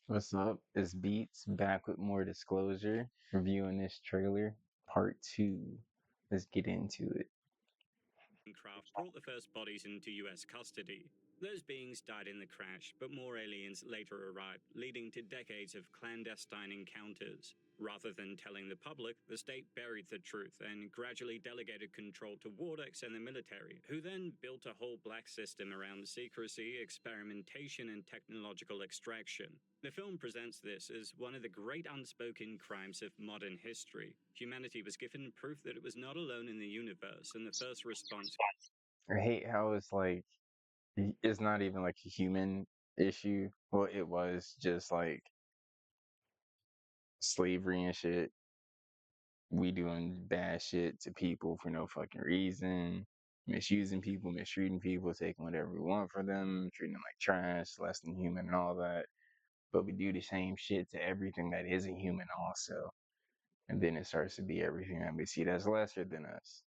What's up? It's Beats back with more disclosure, reviewing this trailer, part two. Let's get into it. Craft brought the first bodies into US custody. Those beings died in the crash, but more aliens later arrived, leading to decades of clandestine encounters. Rather than telling the public, the state buried the truth and gradually delegated control to Wardex and the military, who then built a whole black system around secrecy, experimentation, and technological extraction. The film presents this as one of the great unspoken crimes of modern history. Humanity was given proof that it was not alone in the universe, and the first response. I hate how it's like, it's not even like a human issue. Well, it was just like slavery and shit. We doing bad shit to people for no fucking reason, misusing people, mistreating people, taking whatever we want from them, treating them like trash, less than human, and all that. But we do the same shit to everything that isn't human, also. And then it starts to be everything that we see that's lesser than us.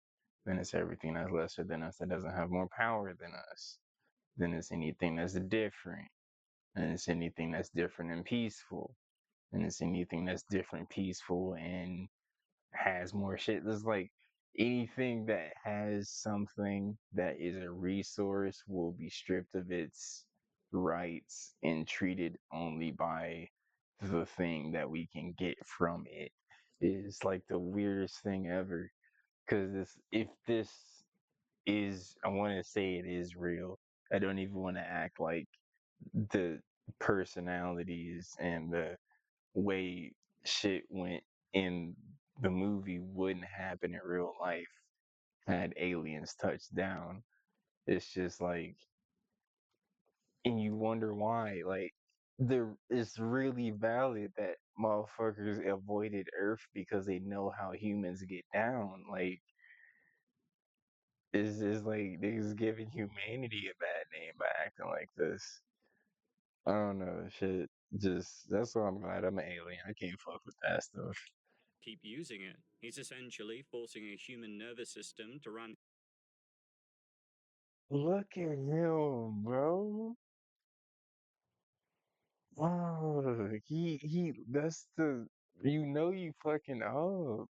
Then it's everything that's lesser than us that doesn't have more power than us. Then it's anything that's different. And it's anything that's different and peaceful. And it's anything that's different, peaceful, and has more shit. There's like anything that has something that is a resource will be stripped of its rights and treated only by the thing that we can get from it. Is like the weirdest thing ever. Because if this is, I want to say it is real. I don't even want to act like the personalities and the way shit went in the movie wouldn't happen in real life had aliens touched down. It's just like, and you wonder why. Like, it's really valid that motherfuckers avoided Earth because they know how humans get down. Like, it's just like niggas giving humanity a bad name by acting like this. I don't know, shit. Just that's why I'm glad I'm an alien. I can't fuck with that stuff. Keep using it. He's essentially forcing a human nervous system to run. Look at him, bro. Oh, that's the, you fucking up.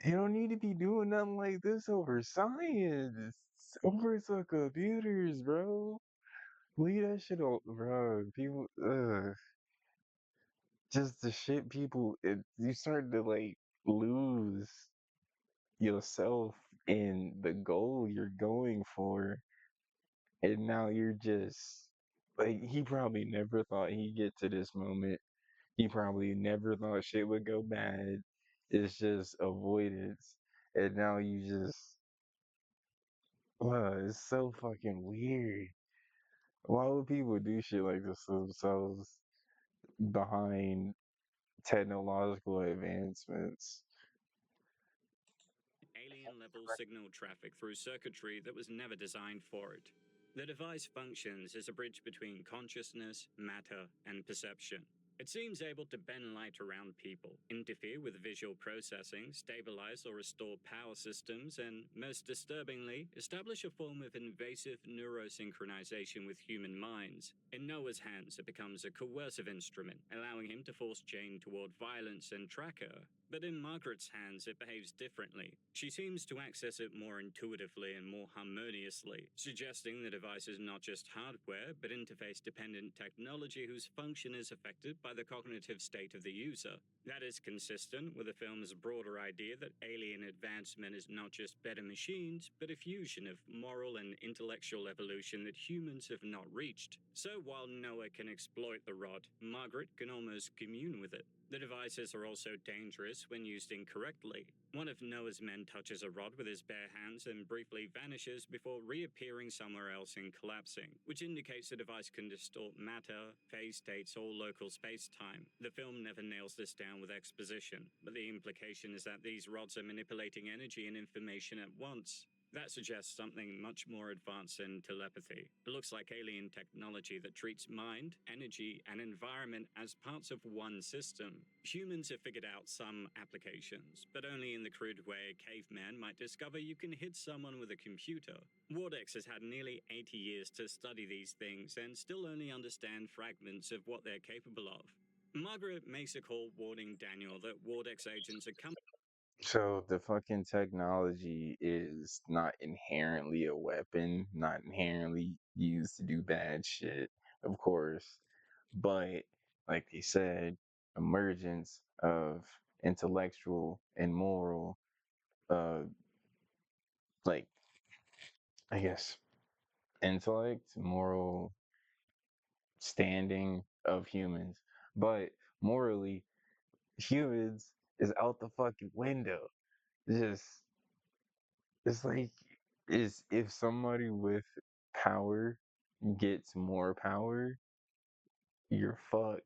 You don't need to be doing nothing like this over science, over some computers, bro. Leave that shit on, bro. People, just the shit people, you start to like lose yourself in the goal you're going for, and now you're just like, he probably never thought he'd get to this moment. He probably never thought shit would go bad. It's just avoidance. And now you just, it's so fucking weird. Why would people do shit like this to themselves behind technological advancements? Alien level signal traffic through circuitry that was never designed for it. The device functions as a bridge between consciousness, matter, and perception. It seems able to bend light around people, interfere with visual processing, stabilize or restore power systems, and, most disturbingly, establish a form of invasive neurosynchronization with human minds. In Noah's hands, it becomes a coercive instrument, allowing him to force Jane toward violence and track her. But in Margaret's hands, it behaves differently. She seems to access it more intuitively and more harmoniously, suggesting the device is not just hardware, but interface dependent technology whose function is affected by the cognitive state of the user. That is consistent with the film's broader idea that alien advancement is not just better machines, but a fusion of moral and intellectual evolution that humans have not reached. So while Noah can exploit the rod, Margaret can almost commune with it. The devices are also dangerous when used incorrectly. One of Noah's men touches a rod with his bare hands and briefly vanishes before reappearing somewhere else and collapsing, which indicates the device can distort matter, phase states, or local space-time. The film never nails this down with exposition, but the implication is that these rods are manipulating energy and information at once. That suggests something much more advanced than telepathy. It looks like alien technology that treats mind, energy, and environment as parts of one system. Humans have figured out some applications, but only in the crude way a caveman might discover you can hit someone with a computer. Wardex has had nearly 80 years to study these things and still only understand fragments of what they're capable of. Margaret makes a call warning Daniel that Wardex agents are coming. So the fucking technology is not inherently a weapon, not inherently used to do bad shit, of course. But like they said, emergence of intellectual and moral, uh, like I guess intellect, moral standing of humans, but morally, humans is out the fucking window. Just it's like is if somebody with power gets more power, you're fucked.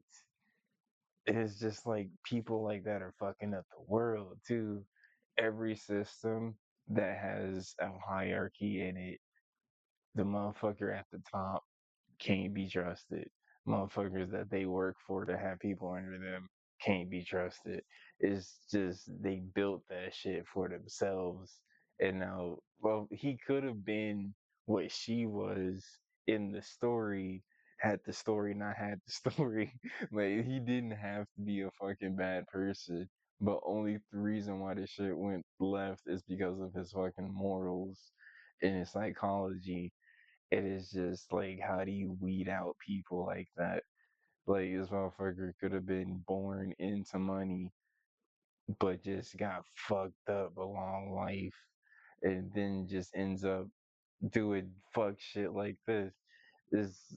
And it's just like people like that are fucking up the world too. Every system that has a hierarchy in it, the motherfucker at the top can't be trusted. Motherfuckers that they work for to have people under them can't be trusted. It's just they built that shit for themselves. And now, well, he could have been what she was in the story had the story not had the story. Like he didn't have to be a fucking bad person. But only the reason why this shit went left is because of his fucking morals and his psychology. It is just like, how do you weed out people like that? Like, this motherfucker could have been born into money, but just got fucked up a long life, and then just ends up doing fuck shit like this. This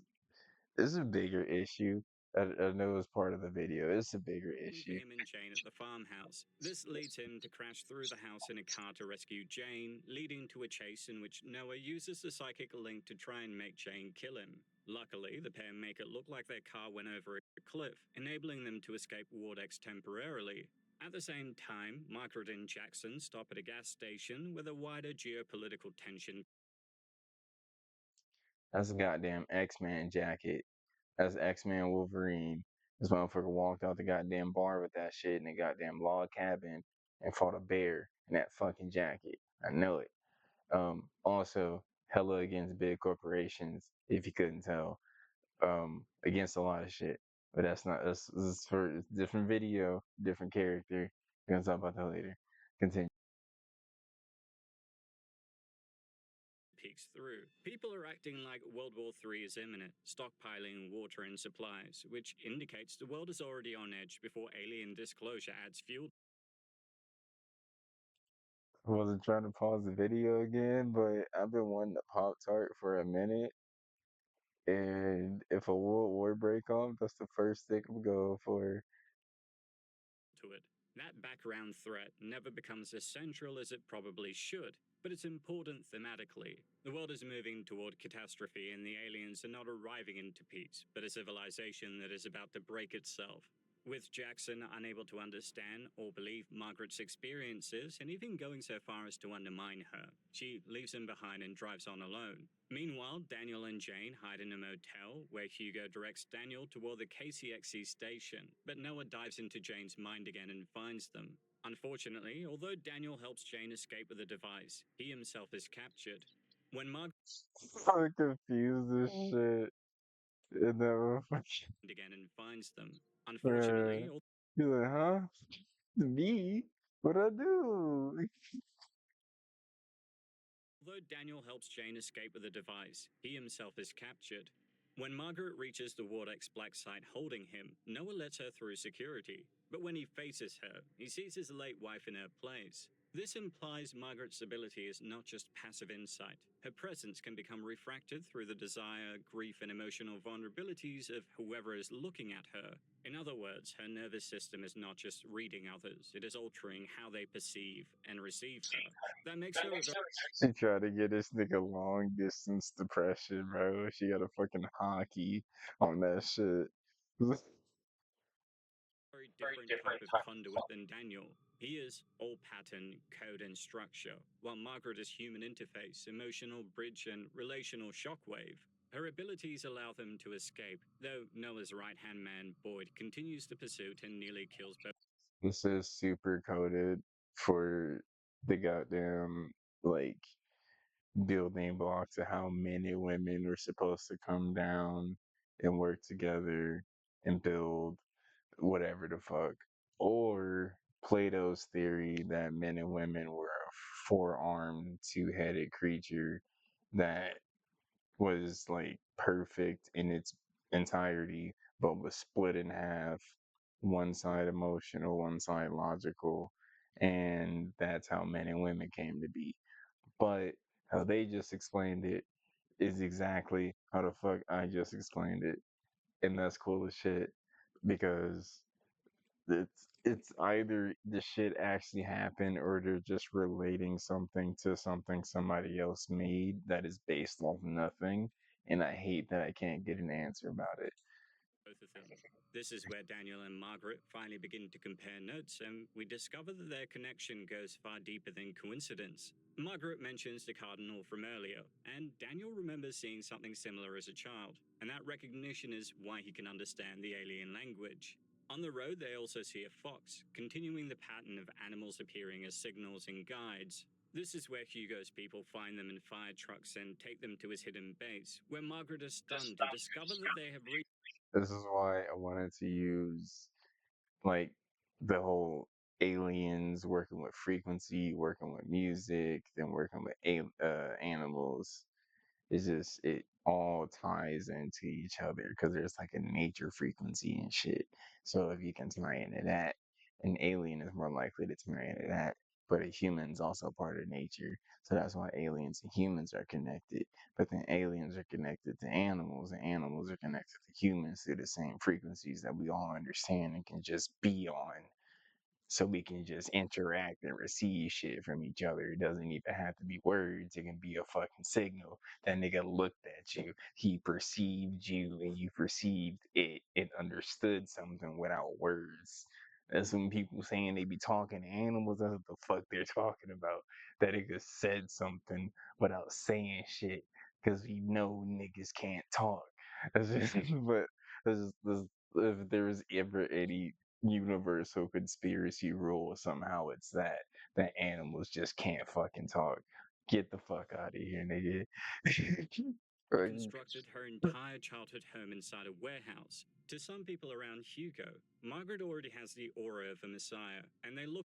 is a bigger issue. I know it's part of the video. It's a bigger For issue. him and Jane at the farmhouse. This leads him to crash through the house in a car to rescue Jane, leading to a chase in which Noah uses the psychic link to try and make Jane kill him. Luckily, the pair make it look like their car went over a cliff, enabling them to escape Wardex temporarily. At the same time, Margaret and Jackson stop at a gas station with a wider geopolitical tension. That's a goddamn X-Men jacket. That's X-Men Wolverine. This motherfucker walked out the goddamn bar with that shit in a goddamn log cabin and fought a bear in that fucking jacket. I know it. Also, hella against big corporations, if you couldn't tell. Against a lot of shit. But that's not us. This is for different video, different character. We're gonna talk about that later. Continue. Peeks through. People are acting like World War III is imminent, stockpiling water and supplies, which indicates the world is already on edge before alien disclosure adds fuel. I wasn't trying to pause the video again, but I've been wanting a Pop Tart for a minute. And if a world war break on, that's the first thing I'm going for. To it. That background threat never becomes as central as it probably should, but it's important thematically. The world is moving toward catastrophe, and the aliens are not arriving into peace, but a civilization that is about to break itself. With Jackson unable to understand or believe Margaret's experiences, and even going so far as to undermine her, she leaves him behind and drives on alone. Meanwhile, Daniel and Jane hide in a motel where Hugo directs Daniel toward the KCXC station, but Noah dives into Jane's mind again and finds them. Unfortunately, although Daniel helps Jane escape with the device, he himself is captured. When Margaret I'm confused as shit. And that motherfucker, again and finds them. uh, Unfortunately, he's like, huh? Me? What I do? although Daniel helps Jane escape with the device, he himself is captured. When Margaret reaches the Wardex black site holding him, Noah lets her through security. But when he faces her, he sees his late wife in her place. This implies Margaret's ability is not just passive insight. Her presence can become refracted through the desire, grief, and emotional vulnerabilities of whoever is looking at her. In other words, her nervous system is not just reading others, it is altering how they perceive and receive her. That makes her a She tried to get this nigga long distance depression, bro. She got a fucking hockey on that shit. very very different type of conduit than Daniel. He is all pattern, code, and structure, while Margaret is human interface, emotional bridge, and relational shockwave. Her abilities allow them to escape, though Noah's right hand man, Boyd, continues the pursuit and nearly kills both. This is super coded for the goddamn like building blocks of how men and women were supposed to come down and work together and build whatever the fuck. Or Plato's theory that men and women were a four-armed, two-headed creature that was like perfect in its entirety, but was split in half, one side emotional, one side logical, and that's how men and women came to be. But how they just explained it is exactly how the fuck I just explained it. And that's cool as shit because it's either the shit actually happened or they're just relating something to something somebody else made that is based off nothing. And I hate that I can't get an answer about it. Both of them. This is where Daniel and Margaret finally begin to compare notes, and we discover that their connection goes far deeper than coincidence. Margaret mentions the cardinal from earlier, and Daniel remembers seeing something similar as a child, and that recognition is why he can understand the alien language. On the road, they also see a fox, continuing the pattern of animals appearing as signals and guides. This is where Hugo's people find them in fire trucks and take them to his hidden base, where Margaret is stunned to discover that they have reached. This is why I wanted to use like the whole aliens working with frequency, working with music, then working with animals. It's just it all ties into each other because there's like a nature frequency and shit. So if you can tie into that, an alien is more likely to tie into that. But a human's also part of nature. So that's why aliens and humans are connected. But then aliens are connected to animals, and animals are connected to humans through the same frequencies that we all understand and can just be on, so we can just interact and receive shit from each other. It doesn't even have to be words. It can be a fucking signal. That nigga looked at you. He perceived you and you perceived it. It understood something without words. That's when people saying they be talking to animals. That's what the fuck they're talking about. That nigga said something without saying shit. Cause we know niggas can't talk. That's just, but this, if there was ever any universal conspiracy rule, somehow it's that animals just can't fucking talk. Get the fuck out of here, nigga. Like, Constructed her entire childhood home inside a warehouse. To some people around Hugo, Margaret already has the aura of a messiah, and they look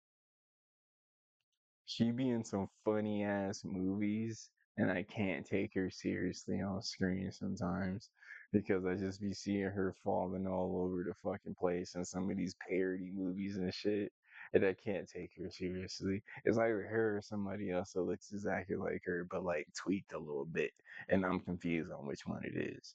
she be in some funny ass movies, and I can't take her seriously on screen sometimes because I just be seeing her falling all over the fucking place in some of these parody movies and shit. And I can't take her seriously. It's either her or somebody else that looks exactly like her, but like tweaked a little bit. And I'm confused on which one it is.